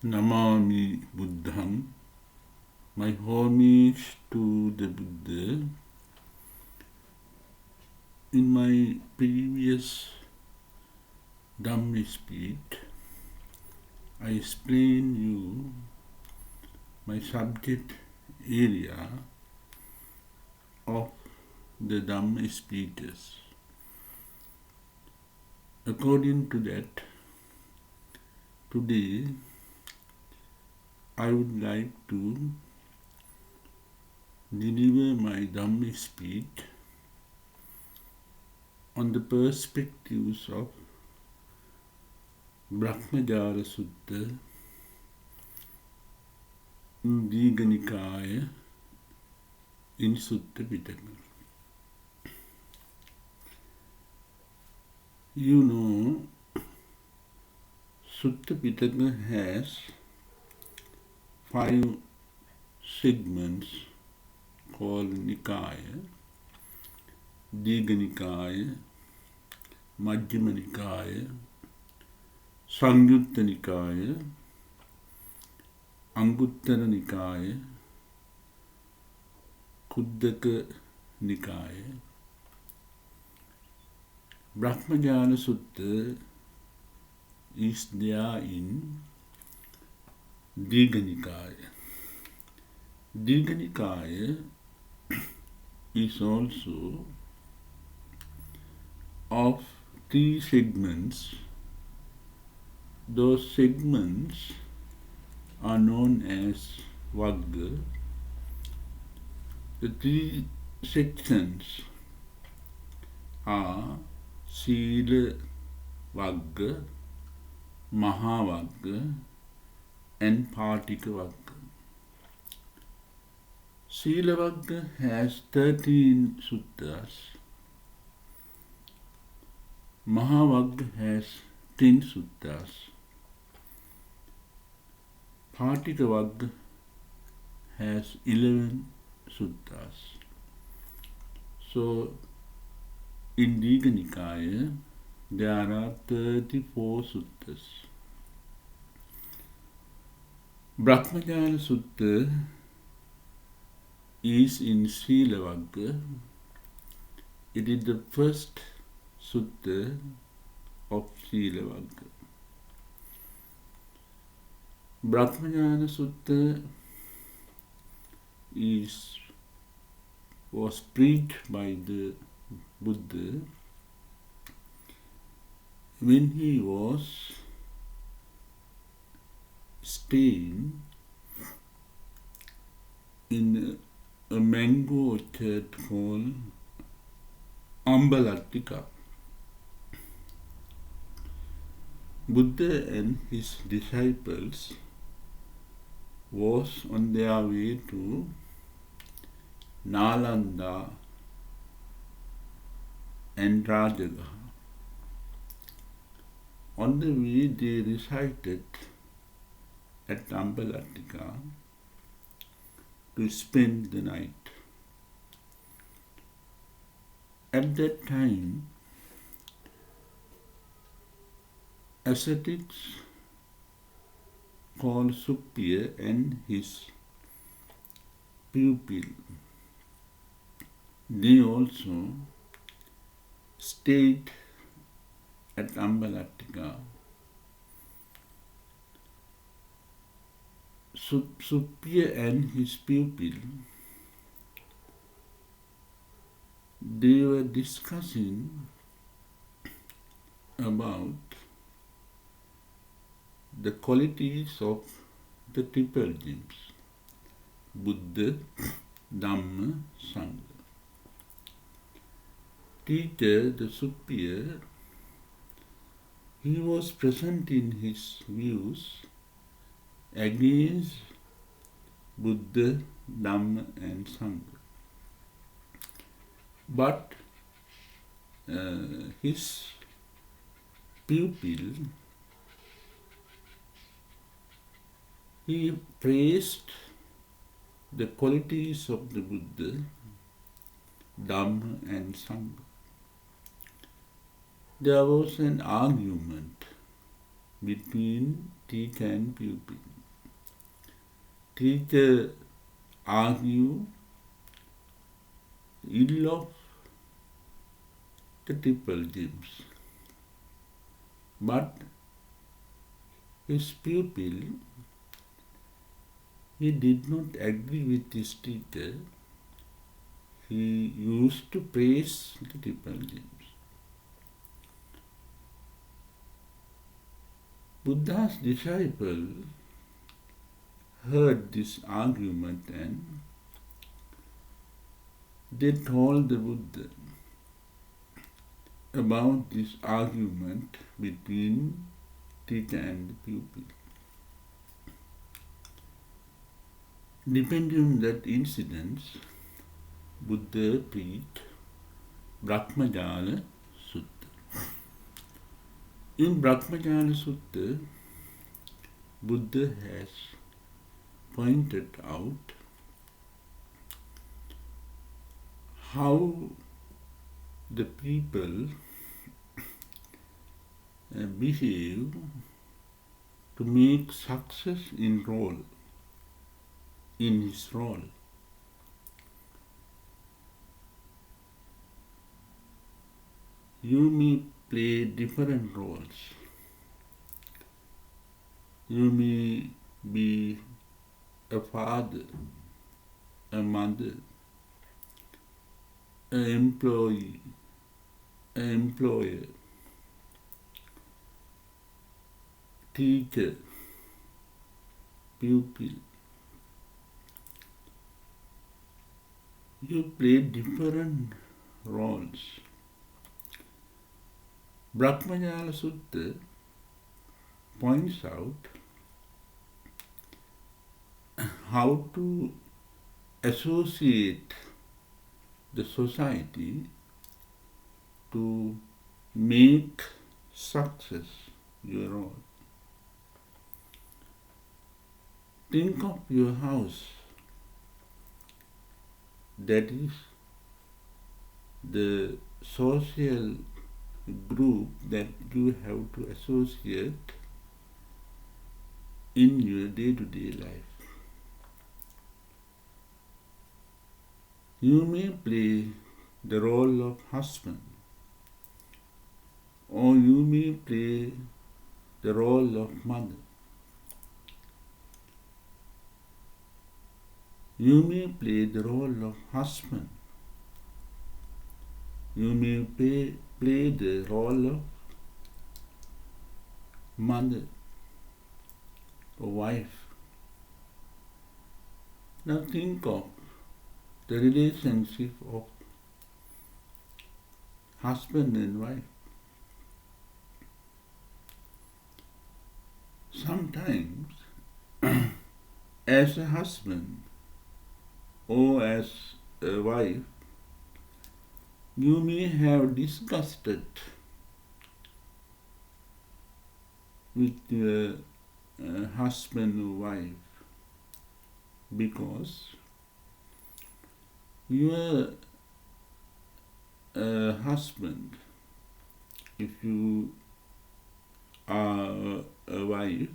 Namami Buddham. My homage to the Buddha. In my previous Dhamma speech, I explained you my subject area of the Dhamma speeches. According to that, today I would like to deliver my Dhamma speech on the perspectives of Brahmajalasutta in deeghanikaya in Sutta Pitaka. You know, Sutta Pitaka has 5 segments called Nikaya, Deeghanikaya, Majjhima Nikaya, Sangyutta Nikaya, Anguttara Nikaya, Khuddaka Nikaya. Brahmajalasutta is there in Deeghanikaya. Deeghanikaya is also of 3 segments. Those segments are known as vagga. The 3 sections are Sila vagga, Maha vagga, and Patika vagga. Sila vagga has 13 suttas. Maha vagga has 10 suttas. Patika vagga has 11 suttas. So, in Deeghanikaya, there are 34 suttas. Brahmajalasutta is in Sila vagga. It is the first sutta of Sila vagga. Brahmajalasutta was preached by the Buddha when he was staying in a mango orchard called Ambalattika. Buddha and his disciples was on their way to Nalanda and Rajagaha. On the way they recited at Ambalattika to spend the night. At that time, ascetics called Suppiya and his pupil, they also stayed at Ambalattika. Suppiya and his pupil, they were discussing about the qualities of the triple gems, Buddha, Dhamma, Sangha. Teacher, the Suppiya, he was presenting his views against Buddha, Dhamma and Sangha. But his pupil, he praised the qualities of the Buddha, Dhamma and Sangha. There was an argument between teacher and pupil. Teacher argue ill of the triple gems, but his pupil, he did not agree with his teacher. He used to praise the triple gems. Buddha's disciple heard this argument and they told the Buddha about this argument between teacher and pupil. Depending on that incident, Buddha preached Brahmajalasutta. In Brahmajalasutta, Buddha has pointed out how the people behave to make success in his role. You may play different roles. You may be a father, a mother, an employee, an employer, teacher, pupil. You play different roles. Brahmajalasutta points out how to associate the society to make success your own. Think of your house. That is the social group that you have to associate in your day-to-day life. You may play the role of husband, or you may play the role of mother. You may play the role of husband. You may play the role of mother or wife. Now think of the relationship of husband and wife. Sometimes, as a husband or as a wife, you may have disgusted with your husband or wife because your husband, if you are a wife,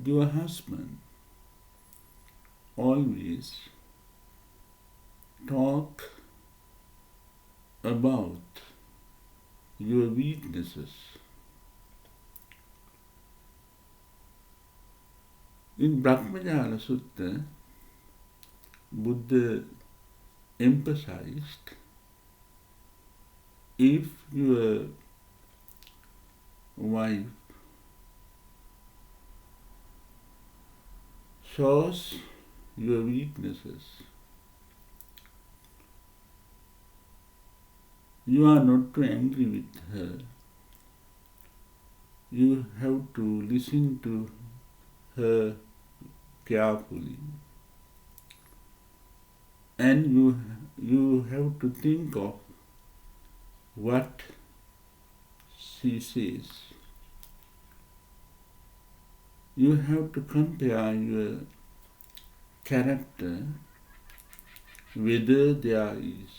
your husband always talk about your weaknesses. In Brahmajalasutta, Buddha emphasized if your wife shows your weaknesses, you are not too angry with her. You have to listen to her carefully. And you have to think of what she says. You have to compare your character, whether there is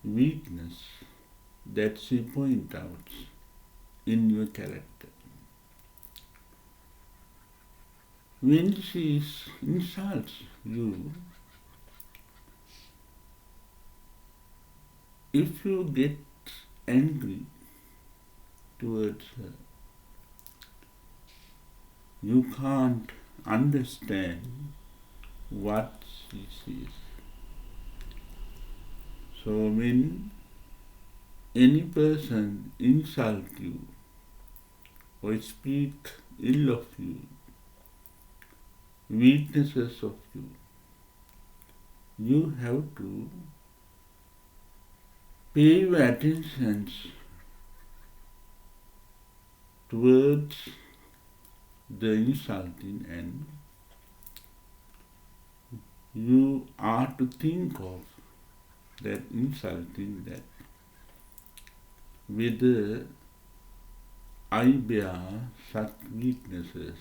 weakness that she points out. in your character. When she insults you, if you get angry towards her, you can't understand what she says. So when any person insults you or speak ill of you, weaknesses of you, you have to pay your attention towards the insulting, and you are to think of that insulting, that whether I bear such weaknesses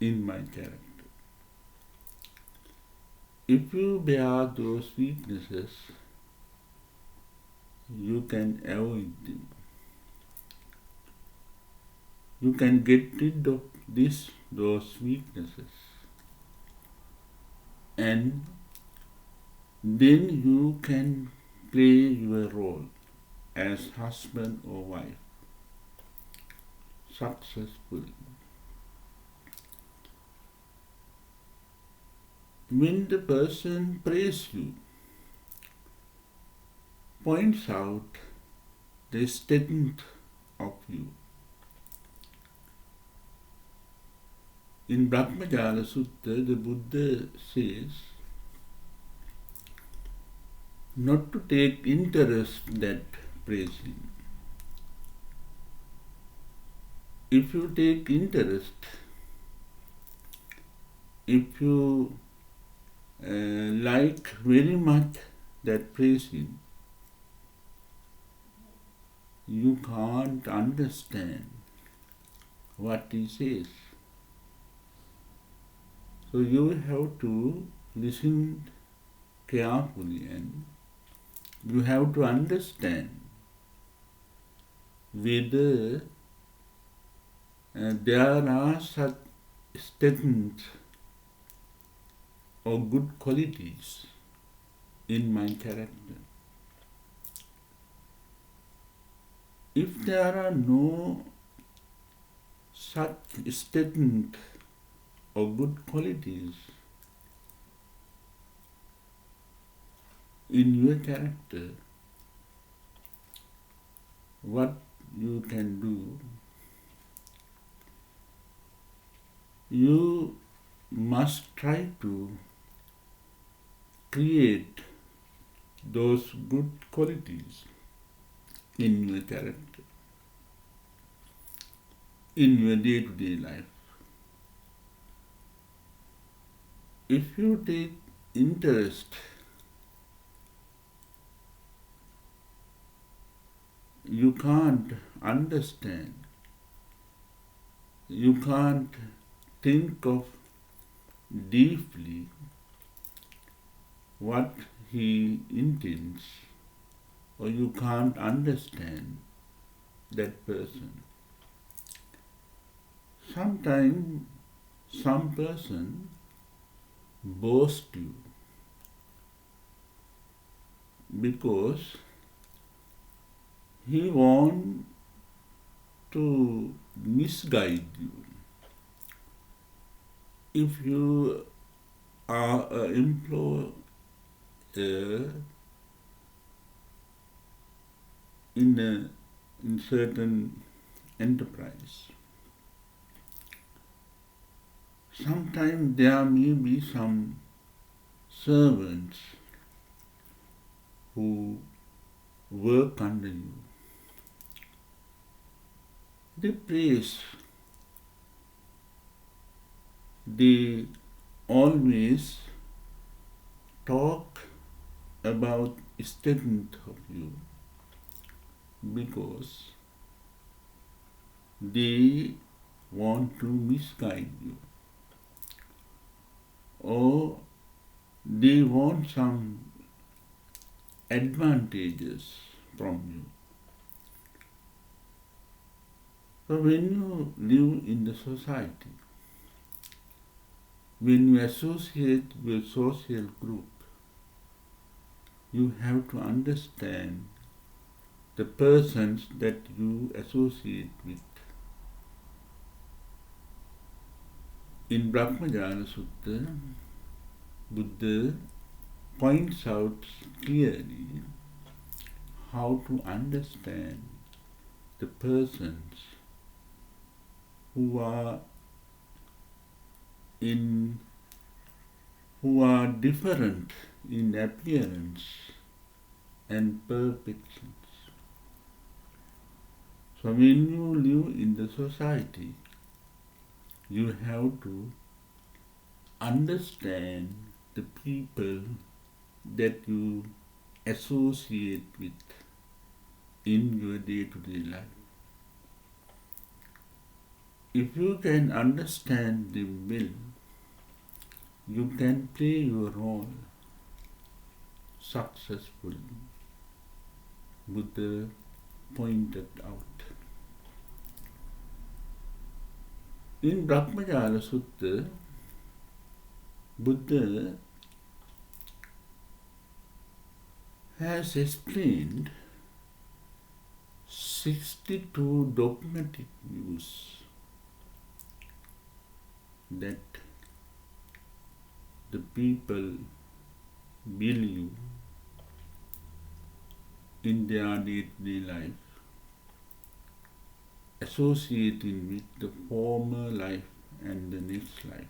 in my character. If you bear those weaknesses, you can avoid them. You can get rid of those weaknesses, and then you can play your role as husband or wife successfully. When the person praises you, points out the strength of you. In Brahmajalasutta, the Buddha says not to take interest in that praising. If you take interest, if you like very much that praising, you can't understand what he says. So you have to listen carefully, and you have to understand whether there are such strengths or good qualities in my character. If there are no such strengths or good qualities in your character, what you can do, you must try to create those good qualities in your character, in your day-to-day life. If you take interest you can't understand, you can't think of deeply what he intends, or you can't understand that person. Sometimes some person boasts you because he wants to misguide you. If you are an employer in certain enterprise, sometimes there may be some servants who work under you. They praise, they always talk about strength of you because they want to misguide you, or they want some advantages from you. So when you live in the society, when you associate with a social group, you have to understand the persons that you associate with. In Brahmajalasutta, Buddha points out clearly how to understand the persons who are different in appearance and perfections. So when you live in the society, you have to understand the people that you associate with in your day-to-day life. If you can understand them well, you can play your role successfully, Buddha pointed out. In Brahmajalasutta, Buddha has explained 62 dogmatic views that the people believe in their day-to-day life, associating with the former life and the next life.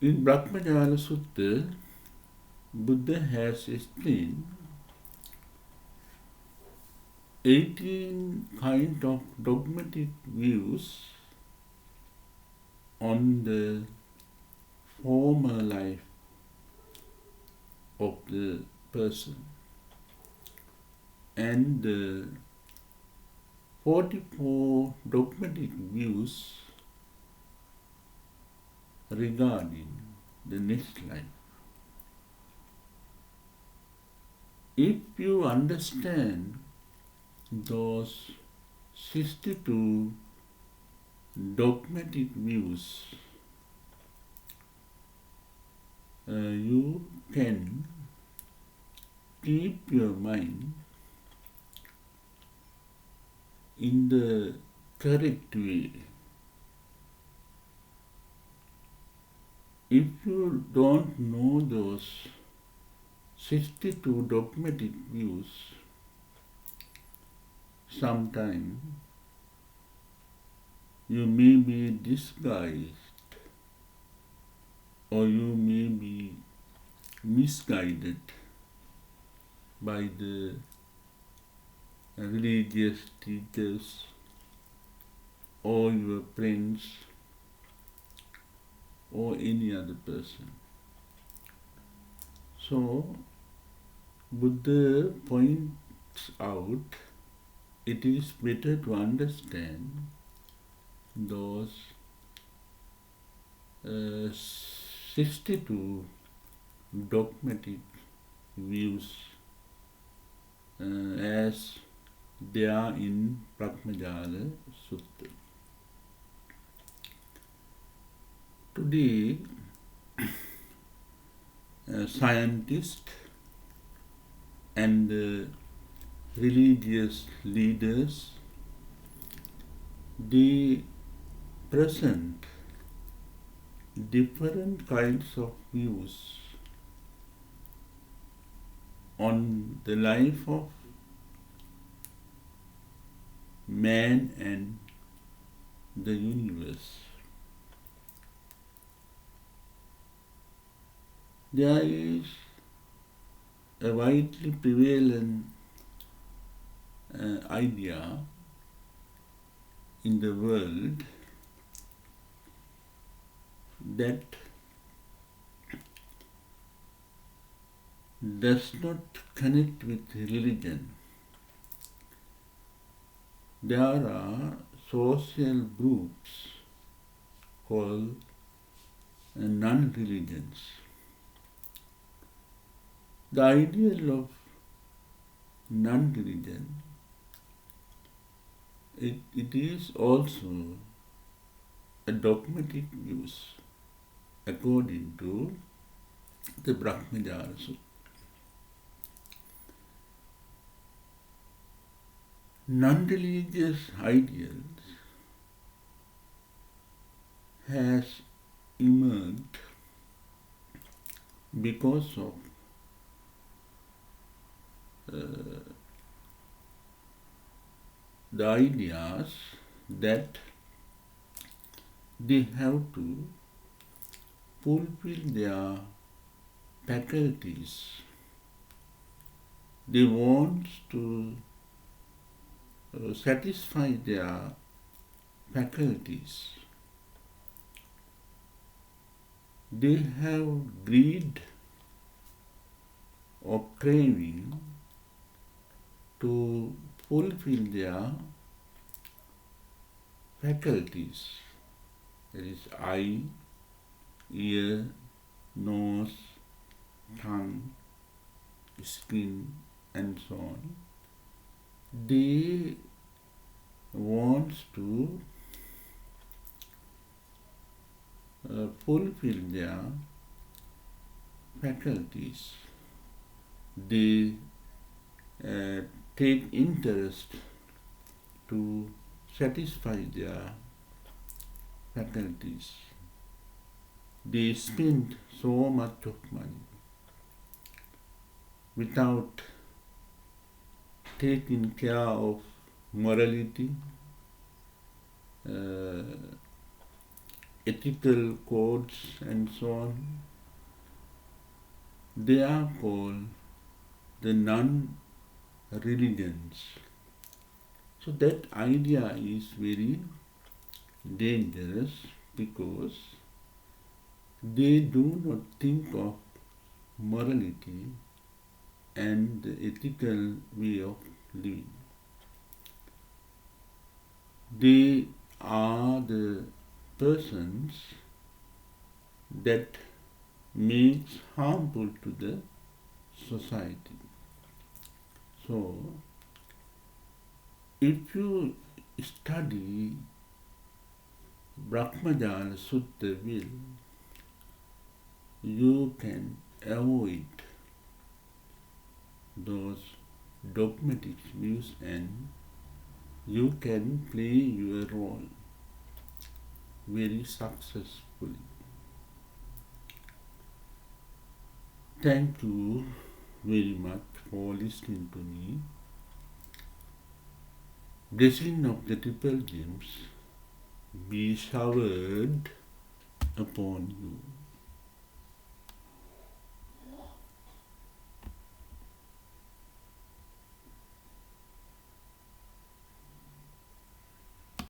In Brahmajalasutta, Buddha has explained 18 kinds of dogmatic views on the former life of the person and the 44 dogmatic views regarding the next life. If you understand those 62 dogmatic views, you can keep your mind in the correct way. If you don't know those 62 dogmatic views, sometime you may be disguised or you may be misguided by the religious teachers or your friends or any other person. So, Buddha points out it is better to understand those 62 dogmatic views as they are in Brahmajalasutta. Today, scientists and religious leaders, they present different kinds of views on the life of man and the universe. There is a widely prevalent idea in the world that does not connect with religion. There are social groups called non-religions. The ideal of non-religion it is also a dogmatic views according to the Brahmajalasutta. Non-religious ideals has emerged because of the ideas that they have to fulfill their faculties. They want to satisfy their faculties. They have greed of craving to fulfill their faculties. That is eye, ear, nose, tongue, skin, and so on. They want to fulfill their faculties. They take interest to satisfy their faculties. They spend so much of money without taking care of morality, ethical codes, and so on. They are called the non-religions. So that idea is very dangerous because they do not think of morality and the ethical way of living. They are the persons that makes harmful to the society. So, if you study Brahmajalasutta will, you can avoid those dogmatic views and you can play your role very successfully. Thank you very much for listening to me. Blessing of the triple gems be showered upon you.